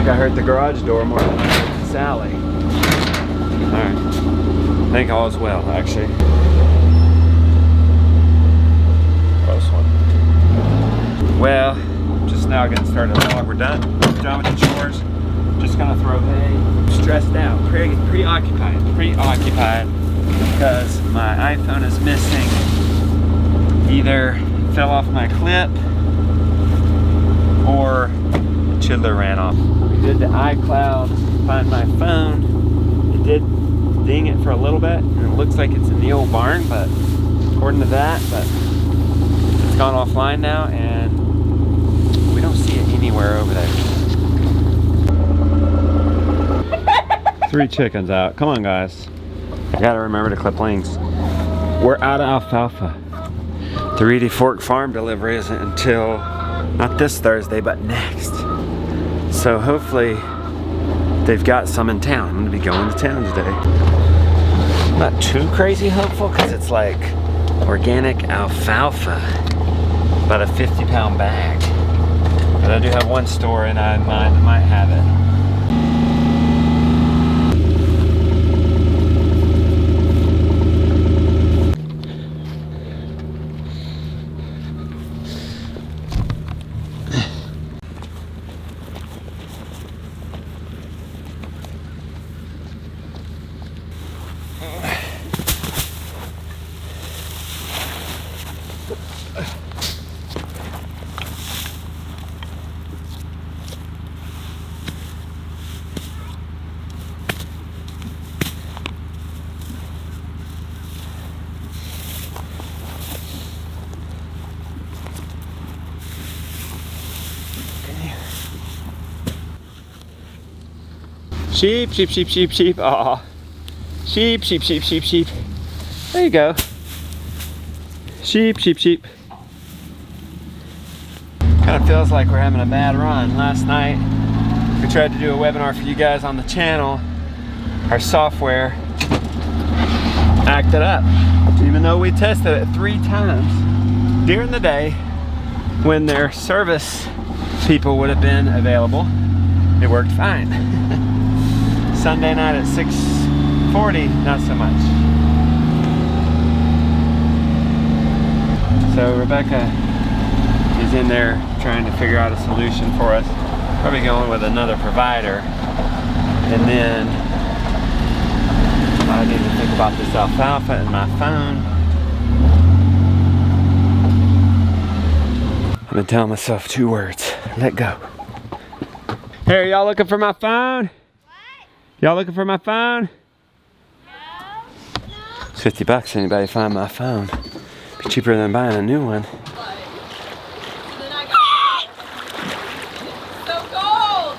think I heard the garage door more than I heard Sally. Alright. I think all is well, actually. Close one. Well, just now getting started on the vlog. We're done. Done with the chores. Just gonna throw hay. Stressed out. Preoccupied because my iPhone is missing. Either fell off my clip or the chiddler ran off. We did the iCloud, find my phone. It did ding it for a little bit, and it looks like it's in the old barn, but according to that, but it's gone offline now, and we don't see it anywhere over there. 3 chickens out. Come on, guys. I gotta remember to clip links. We're out of alfalfa. The Reedy Fork farm delivery isn't until not this Thursday, but next. So hopefully they've got some in town. I'm gonna be going to town today. I'm not too crazy hopeful because it's like organic alfalfa, about a 50-pound bag. But I do have one store in mind that might have it. Sheep, sheep, sheep, sheep, sheep. Aw. Sheep, sheep, sheep, sheep, sheep. There you go. Sheep, sheep, sheep. Kind of feels like we're having a bad run. Last night, we tried to do a webinar for you guys on the channel. Our software acted up. Even though we tested it 3 times during the day when their service people would have been available, it worked fine. Sunday night at 6:40, not so much. So Rebecca is in there trying to figure out a solution for us. Probably going with another provider. And then I need to think about this alfalfa and my phone. I'm gonna tell myself 2 words. Let go. Hey, are y'all looking for my phone? Y'all looking for my phone? No. It's $50. Anybody find my phone? Be cheaper than buying a new one. So cold.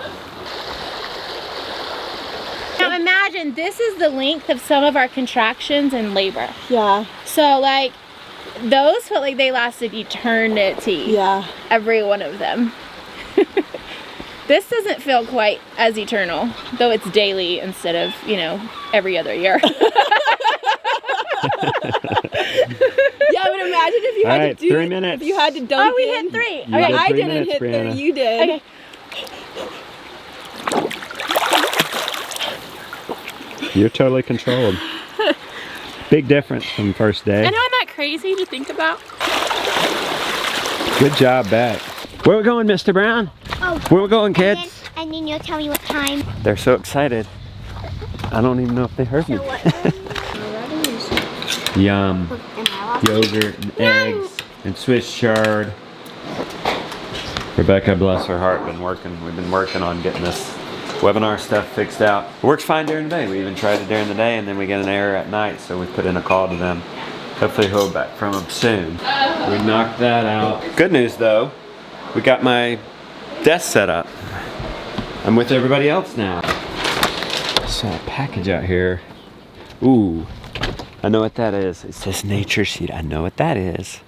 Now imagine this is the length of some of our contractions in labor. Yeah. So like those felt like they lasted eternity. Yeah. Every one of them. This doesn't feel quite as eternal, though it's daily instead of, you know, every other year. Yeah, but imagine if you had to do 3 minutes. If you had to dunk. Oh, we in. hit 3. You Okay. did I 3 didn't minutes, hit Brianna. 3. You did. Okay. You're totally controlled. Big difference from first day. I know, I'm not crazy to think about. Good job, Beck. Where we going, Mr. Brown? Oh, Where we going, kids? and then you'll tell me what time. They're so excited. I don't even know if they heard me. Yum. Yogurt and eggs and Swiss chard. Rebecca, bless her heart, we've been working on getting this webinar stuff fixed out. It works fine during the day. We even tried it during the day, and then we get an error at night, so we put in a call to them. Hopefully he'll be back from them soon. We knocked that out. Good news though, we got my desk set up. I'm with everybody else now. I saw a package out here. Ooh, I know what that is. It says Nature Seed. I know what that is.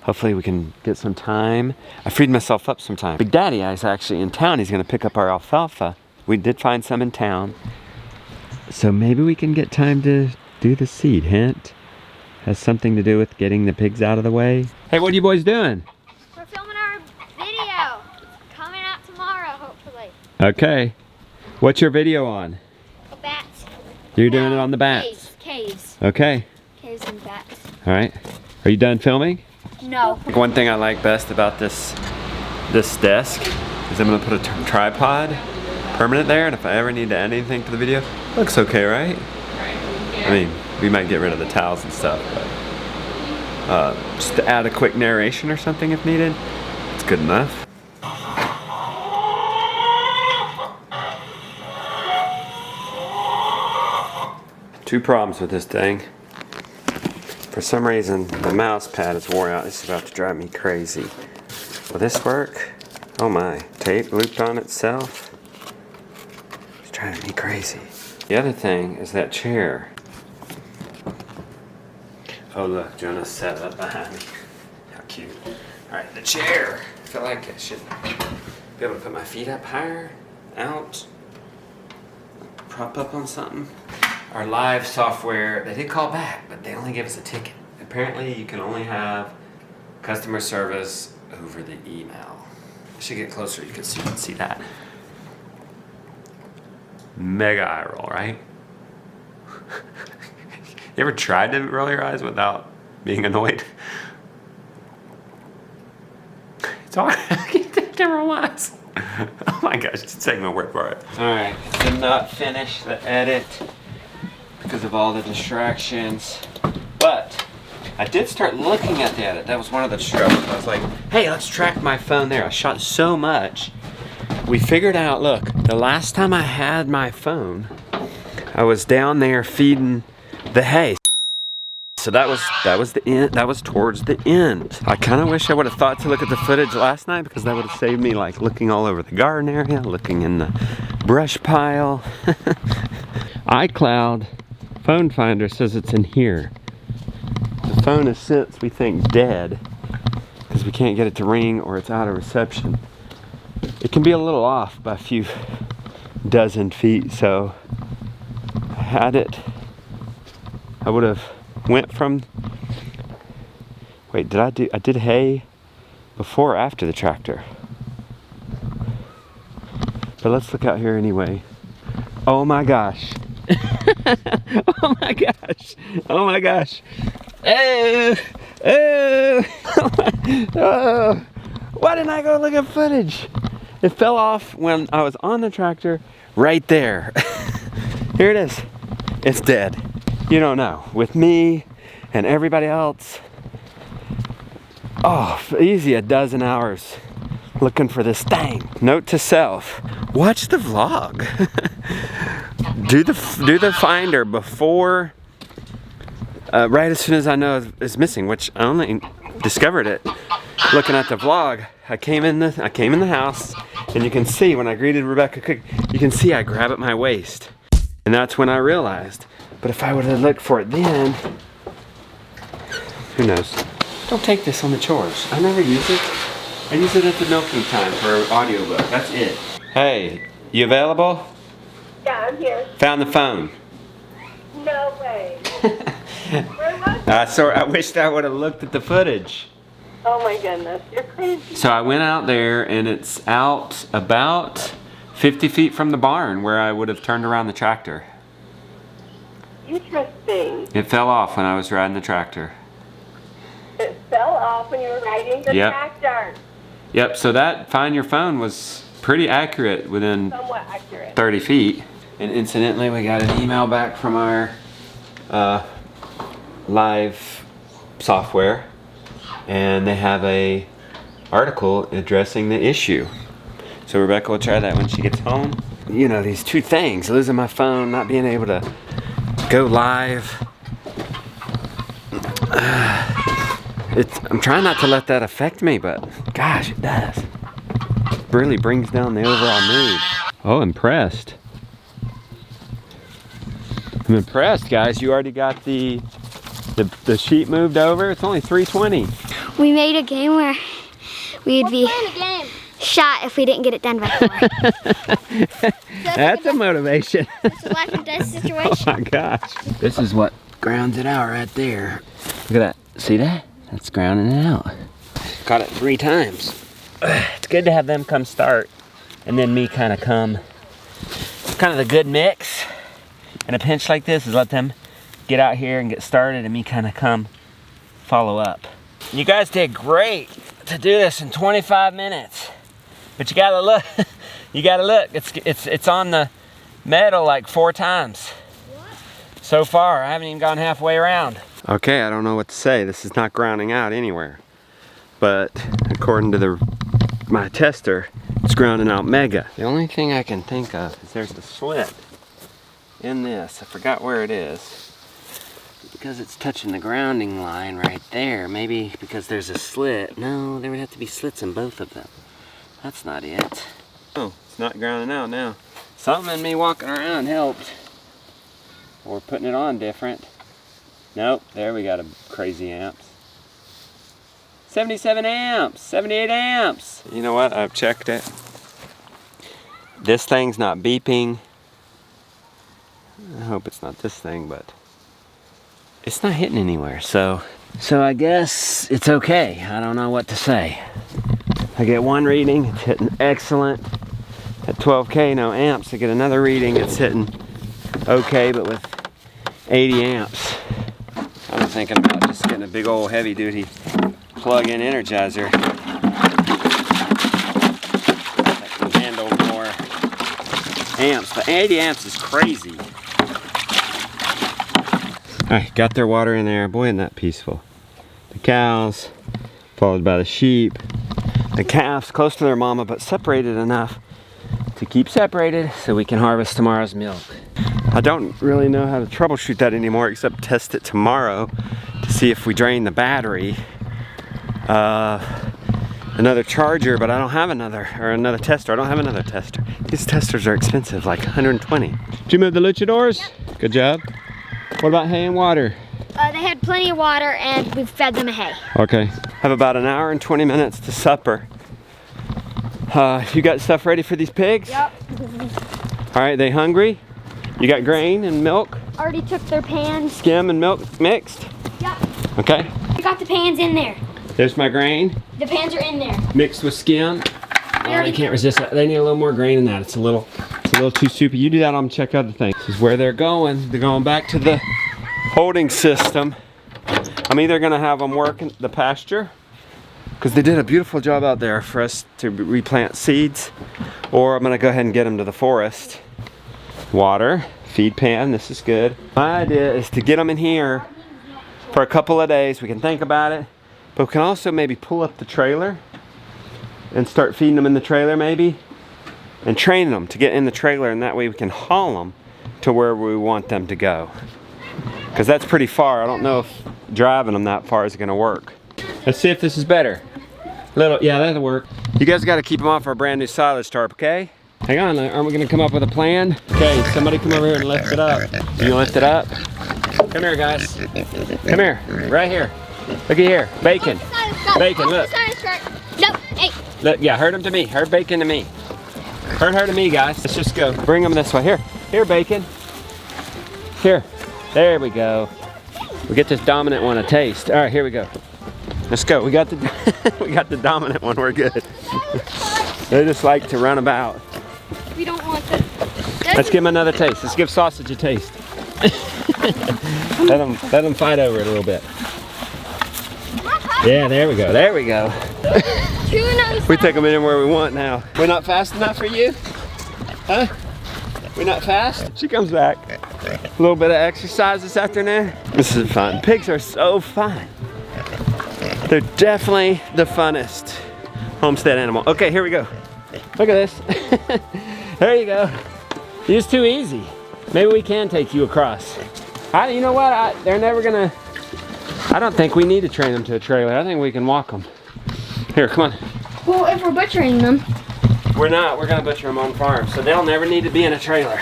Hopefully we can get some time. I freed myself up some time. Big Daddy is actually in town. He's gonna pick up our alfalfa. We did find some in town. So maybe we can get time to do the seed. Hint. Has something to do with getting the pigs out of the way. Hey, what are you boys doing? We're filming our video. It's coming out tomorrow, hopefully. Okay. What's your video on? Bats. You're doing it on the bats? Caves. Okay. Caves and bats. All right. Are you done filming? No. One thing I like best about this desk is I'm gonna put a tripod permanent there, and if I ever need to add anything to the video, looks okay, right? I mean, we might get rid of the towels and stuff, but just to add a quick narration or something if needed, it's good enough. Two problems with this thing. For some reason, the mouse pad is worn out. This is about to drive me crazy. Will this work? Oh my, tape looped on itself. It's driving me crazy. The other thing is that chair. Oh look, Jonah's set up behind me. How cute. Alright, the chair. I feel like I should be able to put my feet up higher, out, prop up on something. Our live software, they did call back, but they only gave us a ticket. Apparently you can only have customer service over the email. I should get closer, you can see that. Mega eye roll, right? You ever tried to roll your eyes without being annoyed? It's hard. I can't roll my eyes. Oh my gosh, just take my word for it. Alright, did not finish the edit because of all the distractions, but I did start looking at the edit. That was one of the distractions. I was like, hey, let's track my phone there. I shot so much. We figured out, look, the last time I had my phone, I was down there feeding the hay. So that was the end. That was towards the end. I kind of wish I would have thought to look at the footage last night, because that would have saved me like looking all over the garden area, looking in the brush pile. iCloud phone finder says it's in here. The phone is since, we think, dead because we can't get it to ring or it's out of reception. It can be a little off by a few dozen feet, so I had it. I would have went from, wait, I did hay before or after the tractor? But let's look out here anyway. Oh my gosh. Oh my gosh. Oh my gosh. Oh, oh, oh. Why didn't I go look at footage? It fell off when I was on the tractor right there. Here it is. It's dead. You don't know. With me and everybody else, oh, easy a dozen hours looking for this thing. Note to self, watch the vlog. do the finder before, right as soon as I know it's missing, which I only discovered it looking at the vlog. I came in the house, and you can see when I greeted Rebecca Cook, you can see I grab at my waist, and that's when I realized. But if I would have looked for it then, who knows? Don't take this on the chores. I never use it. I use it at the milking time for an audiobook. That's it. Hey, you available? Yeah, I'm here. Found the phone. No way. Where was it? I wished I would have looked at the footage. Oh my goodness, you're crazy. So I went out there, and it's out about 50 feet from the barn where I would have turned around the tractor. Interesting. It fell off when I was riding the tractor. It fell off when you were riding the Yep. tractor. Yep, so that find your phone was pretty accurate within Somewhat accurate. 30 feet. And incidentally, we got an email back from our live software, and they have a article addressing the issue. So Rebecca will try that when she gets home. You know, these two things, losing my phone, not being able to go live. I'm trying not to let that affect me, but gosh, it does. Really brings down the overall mood. Oh, impressed. I'm impressed, guys. You already got the sheet moved over. It's only 3:20. We made a game where we'd be shot if we didn't get it done by 4. That's a motivation. It's a life and death situation. Oh my gosh. This is what grounds it out right there. Look at that. See that? That's grounding it out. Caught it 3 times. It's good to have them come start. and then me kind of come. Kind of the good mix in a pinch like this is let them get out here and get started, and me kind of come follow up. You guys did great to do this in 25 minutes, but you gotta look. You gotta look. It's on the metal like 4 times so far. I haven't even gone halfway around. Okay, I don't know what to say. This is not grounding out anywhere, but according to my tester, it's grounding out mega. The only thing I can think of is there's a slit in this. I forgot where it is. Because it's touching the grounding line right there. Maybe because there's a slit. No, there would have to be slits in both of them. That's not it. Oh, it's not grounding out now. Something in me walking around helped. Or putting it on different. Nope, there we got a crazy amps. 77 amps, 78 amps. You know what, I've checked it. This thing's not beeping. I hope it's not this thing, but it's not hitting anywhere. So I guess it's okay. I don't know what to say. I get one reading, it's hitting excellent. At 12K, no amps. I get another reading, it's hitting okay, but with 80 amps. I'm thinking about just getting a big old heavy duty plug-in Energizer that can handle more amps. But 80 amps is crazy. Alright, got their water in there. Boy, isn't that peaceful. The cows, followed by the sheep. The calves close to their mama, but separated enough to keep separated so we can harvest tomorrow's milk. I don't really know how to troubleshoot that anymore except test it tomorrow to see if we drain the battery. Another charger, but I don't have another tester. I don't have another tester. These testers are expensive, like 120. Did you move the luchadors? Yep. Good job. What about hay and water? They had plenty of water and we fed them hay. Okay. Have about an hour and 20 minutes to supper. You got stuff ready for these pigs? Yep. All right, they hungry? You got grain and milk? Already took their pans. Skim and milk mixed? Yep. Okay. I got the pans in there. There's my grain. The pans are in there. Mixed with skim. Oh, they can't resist that. They need a little more grain than that. It's a little too soupy. You do that, I'm gonna check other things. This is where they're going. They're going back to the holding system. I'm either gonna have them work in the pasture, because they did a beautiful job out there for us to replant seeds, or I'm gonna go ahead and get them to the forest. Water, feed pan, this is good. My idea is to get them in here for a couple of days. We can think about it, but we can also maybe pull up the trailer and start feeding them in the trailer maybe, and train them to get in the trailer, and that way we can haul them to where we want them to go. Because that's pretty far. I don't know if driving them that far is gonna work. Let's see if this is better. Yeah, that'll work. You guys gotta keep them off our brand new silage tarp, okay? Hang on, aren't we gonna come up with a plan? Okay, somebody come over here and lift it up. You lift it up? Come here, guys. Come here, right here. Looky here, Bacon. Bacon, look. Nope, hey. Look, yeah, herd them to me. Herd Bacon to me. Herd her to me, guys. Let's just go. Bring them this way. Here, Bacon. Here. There we go. We get this dominant one a taste. All right, here we go. Let's go. We got the we got the dominant one. We're good. They just like to run about. We don't want this. Let's give them another taste. Let's give sausage a taste. let them fight over it a little bit. Yeah, there we go. There we go. We take them anywhere we want now. We're not fast enough for you? Huh? We're not fast? She comes back. A little bit of exercise this afternoon. This is fun. Pigs are so fun. They're definitely the funnest homestead animal. Okay, here we go. Look at this. There you go. You're just too easy. Maybe we can take you across. You know what? They're never gonna. I don't think we need to train them to a trailer. I think we can walk them. Here, come on. Well, if we're butchering them. We're not. We're gonna butcher them on farm, so they'll never need to be in a trailer.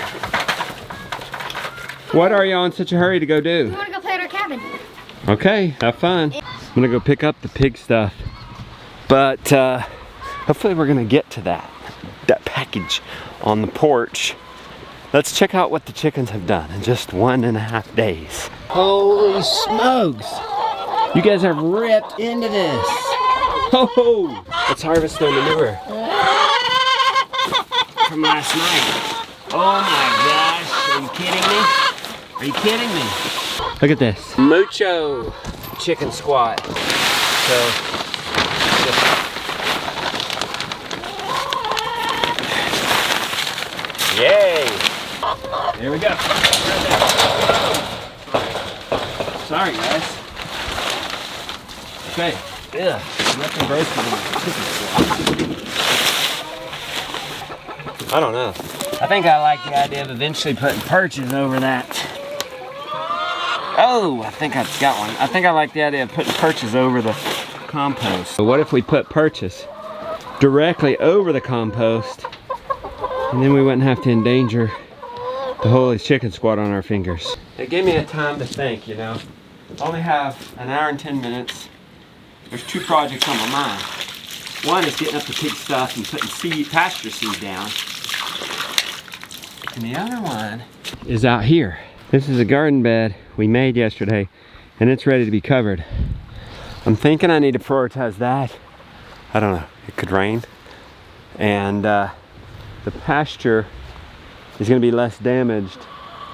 What are y'all in such a hurry to go do? We want to go play at our cabin. Okay, have fun. I'm gonna go pick up the pig stuff, but hopefully we're gonna get to that package on the porch. Let's check out what the chickens have done in just 1.5 days. Holy smokes! You guys have ripped into this. Ho ho! Let's harvest their manure. from last night. Oh my gosh, are you kidding me? Are you kidding me? Look at this. Mucho chicken squat. So, yay! There we go. Sorry guys. Okay. Yeah. Nothing broken in the chicken squat. I don't know. I think I like the idea of eventually putting perches over that. Oh, I think I've got one. I think I like the idea of putting perches over the compost. But what if we put perches directly over the compost, and then we wouldn't have to endanger the holy chicken squat on our fingers? It gave me a time to think, you know. I only have an hour and 10 minutes. There's 2 projects on my mind. One is getting up the pig stuff and putting pasture seed down. And the other one is out here. This is a garden bed we made yesterday, and it's ready to be covered. I'm thinking I need to prioritize that. I don't know, it could rain. And the pasture is gonna be less damaged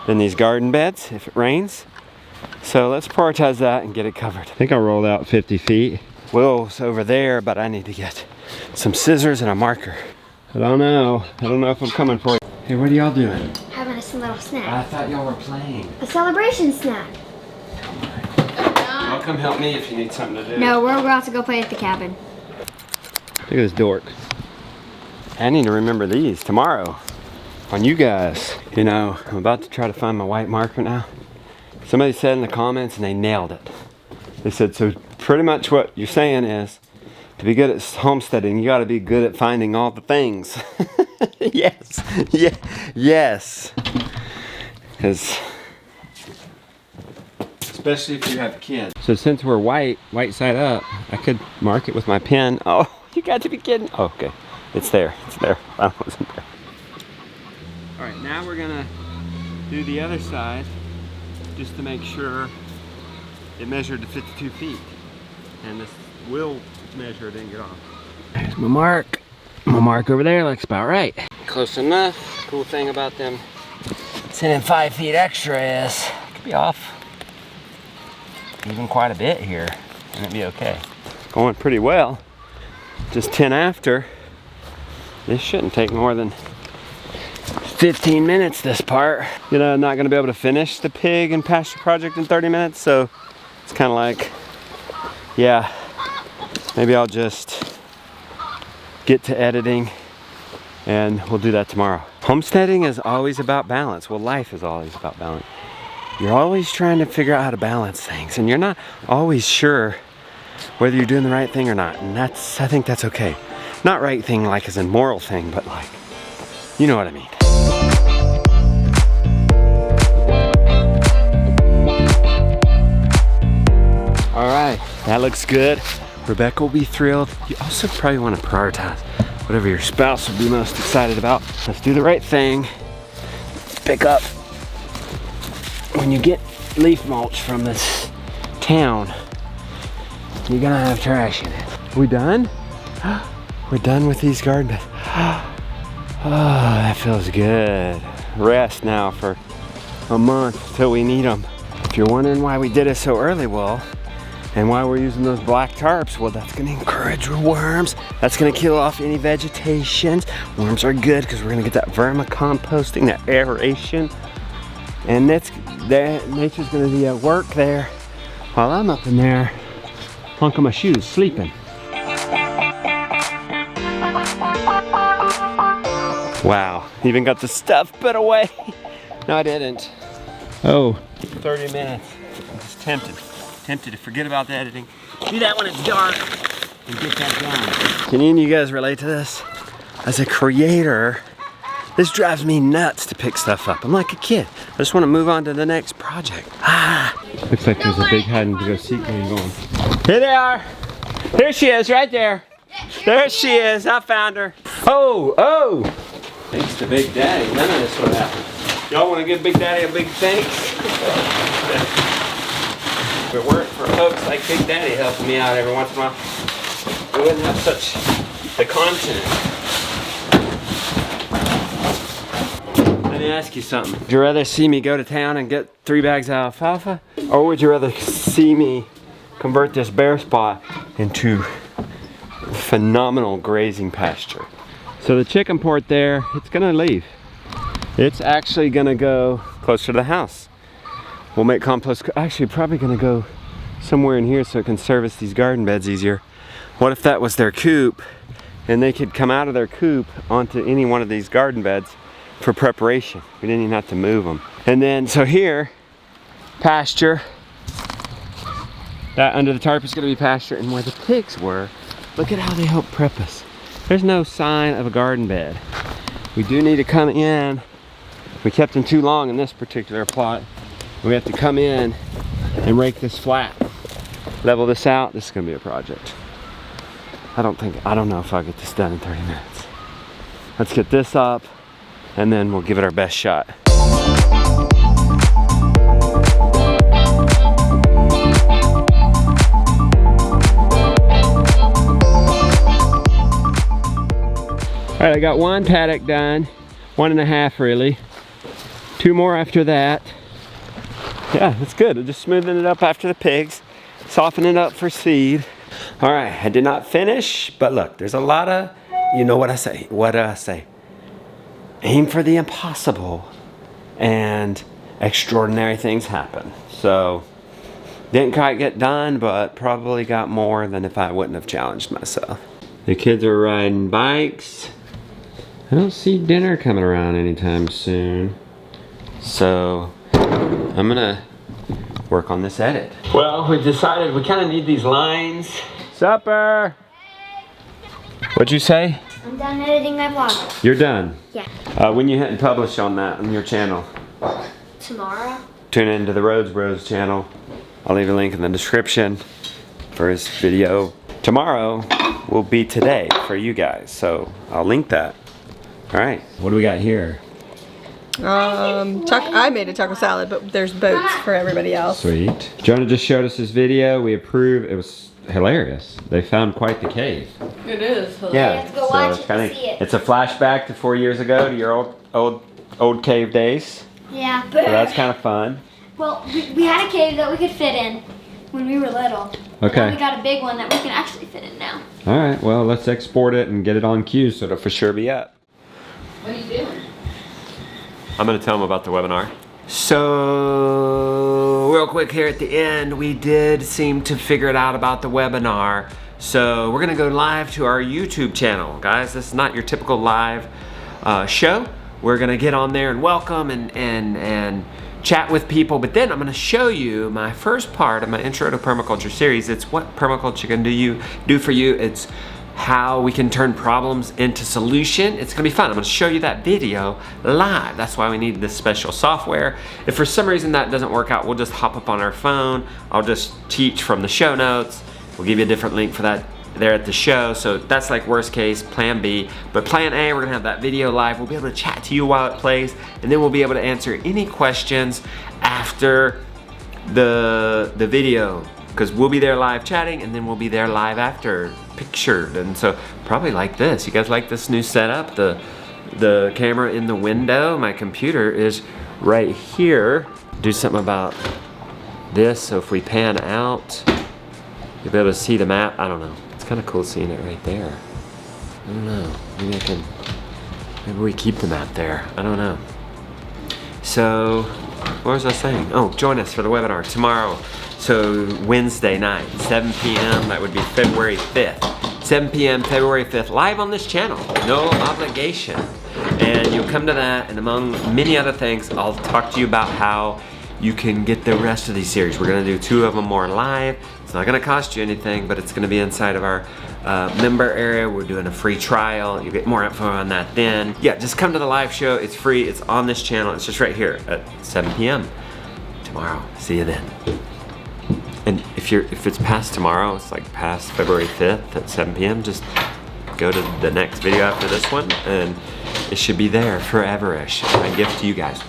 than these garden beds if it rains. So let's prioritize that and get it covered. I think I rolled out 50 feet. Will's over there, but I need to get some scissors and a marker. I don't know if I'm coming for you. Hey, what are y'all doing? Having a little snack. I thought y'all were playing. A celebration snack. Y'all come help me if you need something to do. No, we're about to go play at the cabin. Look at this dork. I need to remember these tomorrow on you guys. You know, I'm about to try to find my white marker now. Somebody said in the comments and they nailed it. They said, so pretty much what you're saying is, to be good at homesteading, you gotta be good at finding all the things. Yes, yeah, yes. Because, especially if you have kids. So since we're white side up, I could mark it with my pen. Oh, you got to be kidding. Oh, okay, it's there, I wasn't there. All right, now we're gonna do the other side just to make sure it measured to 52 feet. And this will measure, didn't get off. There's my mark. My mark over there looks about right. Close enough. Cool thing about them sending 5 feet extra is it could be off even quite a bit here and it'd be okay. Going pretty well. Just 10 after. This shouldn't take more than 15 minutes, this part. You know, I'm not gonna be able to finish the pig and pasture project in 30 minutes, so it's kind of like, yeah, maybe I'll just get to editing and we'll do that tomorrow. Homesteading is always about balance. Well, life is always about balance. You're always trying to figure out how to balance things, and you're not always sure whether you're doing the right thing or not, and I think that's okay. Not right thing like as in moral thing, but like, you know what I mean. All right, that looks good. Rebecca will be thrilled. You also probably want to prioritize whatever your spouse would be most excited about. Let's do the right thing. Pick up. When you get leaf mulch from this town, you're gonna have trash in it. We done? We're done with these garden beds. Oh, that feels good. Rest now for a month till we need them. If you're wondering why we did it so early, well, and why we're using those black tarps, well, that's gonna encourage worms. That's gonna kill off any vegetation. Worms are good because we're gonna get that vermicomposting, that aeration. And nature's gonna be at work there while I'm up in there, plunk on my shoes, sleeping. Wow, even got the stuff put away. No, I didn't. Oh, 30 minutes. I'm just tempted to forget about the editing. Do that when it's dark and get that done. Can any of you guys relate to this? As a creator, this drives me nuts to pick stuff up. I'm like a kid. I just want to move on to the next project. Looks like there's a big hide and go seek going on. Here they are. Here she is, right there. There she is. I found her. Oh. Thanks to Big Daddy. None of this would happen. Y'all want to give Big Daddy a big thanks? If it weren't for folks like Big Daddy helping me out every once in a while, we wouldn't have such the content. me ask you something. Would you rather see me go to town and get 3 bags of alfalfa? Or would you rather see me convert this bare spot into phenomenal grazing pasture? So the chicken port there, it's gonna leave. It's actually gonna go closer to the house. We'll make compost, actually probably gonna go somewhere in here so it can service these garden beds easier. What if that was their coop and they could come out of their coop onto any one of these garden beds for preparation? We didn't even have to move them. And then, so here, pasture. That under the tarp is gonna be pasture, and where the pigs were, look at how they help prep us. There's no sign of a garden bed. We do need to come in. We kept them too long in this particular plot. We have to come in and rake this flat. Level this out. This is gonna be a project. I don't know if I'll get this done in 30 minutes. Let's get this up and then we'll give it our best shot. All right, I got 1 paddock done, 1.5 really. 2 more after that. Yeah, that's good. I'm just smoothing it up after the pigs, softening it up for seed. All right, I did not finish, but look, there's a lot of, you know what I say, what do I say? Aim for the impossible and extraordinary things happen. So, didn't quite get done, but probably got more than if I wouldn't have challenged myself. The kids are riding bikes. I don't see dinner coming around anytime soon. So, I'm gonna work on this edit. Well, we decided we kind of need these lines. Supper! What'd you say? I'm done editing my vlog. You're done? Yeah. When you hit and publish on that on your channel? Tomorrow? Tune into the Rhodes Bros channel. I'll leave a link in the description for his video. Tomorrow will be today for you guys, so I'll link that. All right, what do we got here? I made a taco salad, but there's boats for everybody else. Sweet. Jonah just showed us his video. We approve. It was hilarious. They found quite the cave. It is. Yeah, Let's go watch it kinda, and see it. it's a flashback to 4 years ago, to your old cave days. Yeah. So that's kind of fun. Well, we had a cave that we could fit in when we were little. Okay. Now we got a big one that we can actually fit in now. All right, well, let's export it and get it on cue so it'll for sure be up. What are you doing? I'm gonna tell them about the webinar. So, real quick here at the end, we did seem to figure it out about the webinar. So, we're gonna go live to our YouTube channel. Guys, this is not your typical live show. We're gonna get on there and welcome and chat with people, but then I'm gonna show you my first part of my Intro to Permaculture series. It's what permaculture can do for you. It's how we can turn problems into solution. It's gonna be fun. I'm gonna show you that video live. That's why we need this special software. If for some reason that doesn't work out, we'll just hop up on our phone. I'll just teach from the show notes. We'll give you a different link for that there at the show. So that's like worst case, plan B. But plan A, we're gonna have that video live. We'll be able to chat to you while it plays, and then we'll be able to answer any questions after the video, because we'll be there live chatting, and then we'll be there live after, pictured. And so probably like this. You guys like this new setup? The camera in the window. My computer is right here. Do something about this, so if we pan out, you'll be able to see the map. I don't know. It's kind of cool seeing it right there. I don't know. Maybe we keep the map there. I don't know. So, what was I saying? Oh, join us for the webinar tomorrow. So Wednesday night, 7 p.m., that would be February 5th. 7 p.m. February 5th, live on this channel, no obligation. And you'll come to that, and among many other things, I'll talk to you about how you can get the rest of these series. We're gonna do 2 of them more live. It's not gonna cost you anything, but it's gonna be inside of our member area. We're doing a free trial. You'll get more info on that then. Yeah, just come to the live show. It's free, it's on this channel. It's just right here at 7 p.m. tomorrow. See you then. And if it's past tomorrow, it's like past February 5th at 7 p.m., just go to the next video after this one, and it should be there forever-ish. My gift to you guys.